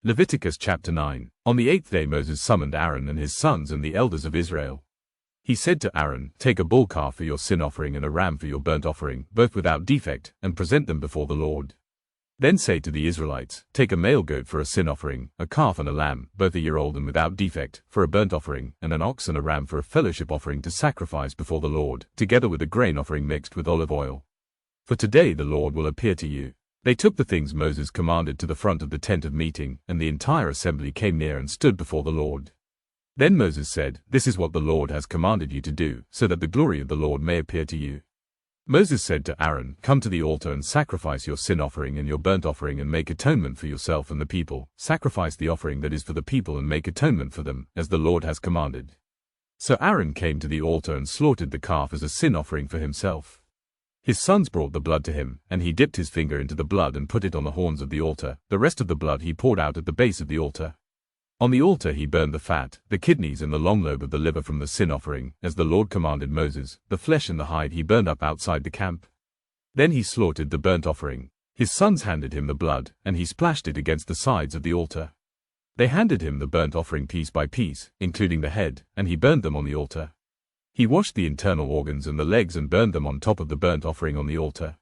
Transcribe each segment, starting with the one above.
Leviticus chapter 9. On the 8th day Moses summoned Aaron and his sons and the elders of Israel. He said to Aaron, "Take a bull calf for your sin offering and a ram for your burnt offering, both without defect, and present them before the Lord. Then say to the Israelites, Take a male goat for a sin offering, a calf and a lamb, both a year old and without defect, for a burnt offering, and an ox and a ram for a fellowship offering to sacrifice before the Lord, together with a grain offering mixed with olive oil. For today the Lord will appear to you." They took the things Moses commanded to the front of the tent of meeting, and the entire assembly came near and stood before the Lord. Then Moses said, "This is what the Lord has commanded you to do, so that the glory of the Lord may appear to you." Moses said to Aaron, "Come to the altar and sacrifice your sin offering and your burnt offering and make atonement for yourself and the people. Sacrifice the offering that is for the people and make atonement for them, as the Lord has commanded." So Aaron came to the altar and slaughtered the calf as a sin offering for himself. His sons brought the blood to him, and he dipped his finger into the blood and put it on the horns of the altar. The rest of the blood he poured out at the base of the altar. On the altar he burned the fat, the kidneys and the long lobe of the liver from the sin offering, as the Lord commanded Moses. The flesh and the hide he burned up outside the camp. Then he slaughtered the burnt offering. His sons handed him the blood, and he splashed it against the sides of the altar. They handed him the burnt offering piece by piece, including the head, and he burned them on the altar. He washed the internal organs and the legs and burned them on top of the burnt offering on the altar.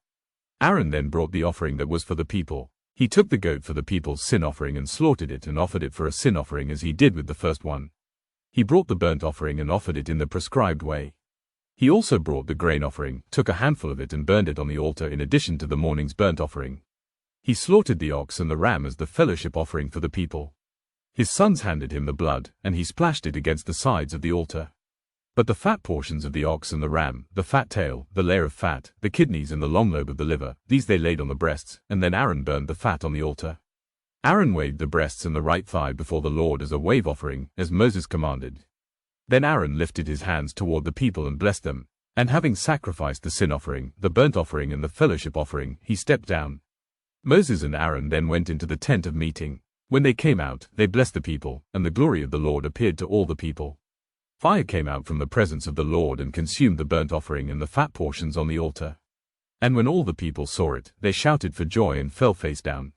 Aaron then brought the offering that was for the people. He took the goat for the people's sin offering and slaughtered it and offered it for a sin offering as he did with the first one. He brought the burnt offering and offered it in the prescribed way. He also brought the grain offering, took a handful of it and burned it on the altar in addition to the morning's burnt offering. He slaughtered the ox and the ram as the fellowship offering for the people. His sons handed him the blood, and he splashed it against the sides of the altar. But the fat portions of the ox and the ram, the fat tail, the layer of fat, the kidneys and the long lobe of the liver, these they laid on the breasts, and then Aaron burned the fat on the altar. Aaron waved the breasts and the right thigh before the Lord as a wave offering, as Moses commanded. Then Aaron lifted his hands toward the people and blessed them, and having sacrificed the sin offering, the burnt offering and the fellowship offering, he stepped down. Moses and Aaron then went into the tent of meeting. When they came out, they blessed the people, and the glory of the Lord appeared to all the people. Fire came out from the presence of the Lord and consumed the burnt offering and the fat portions on the altar. And when all the people saw it, they shouted for joy and fell face down.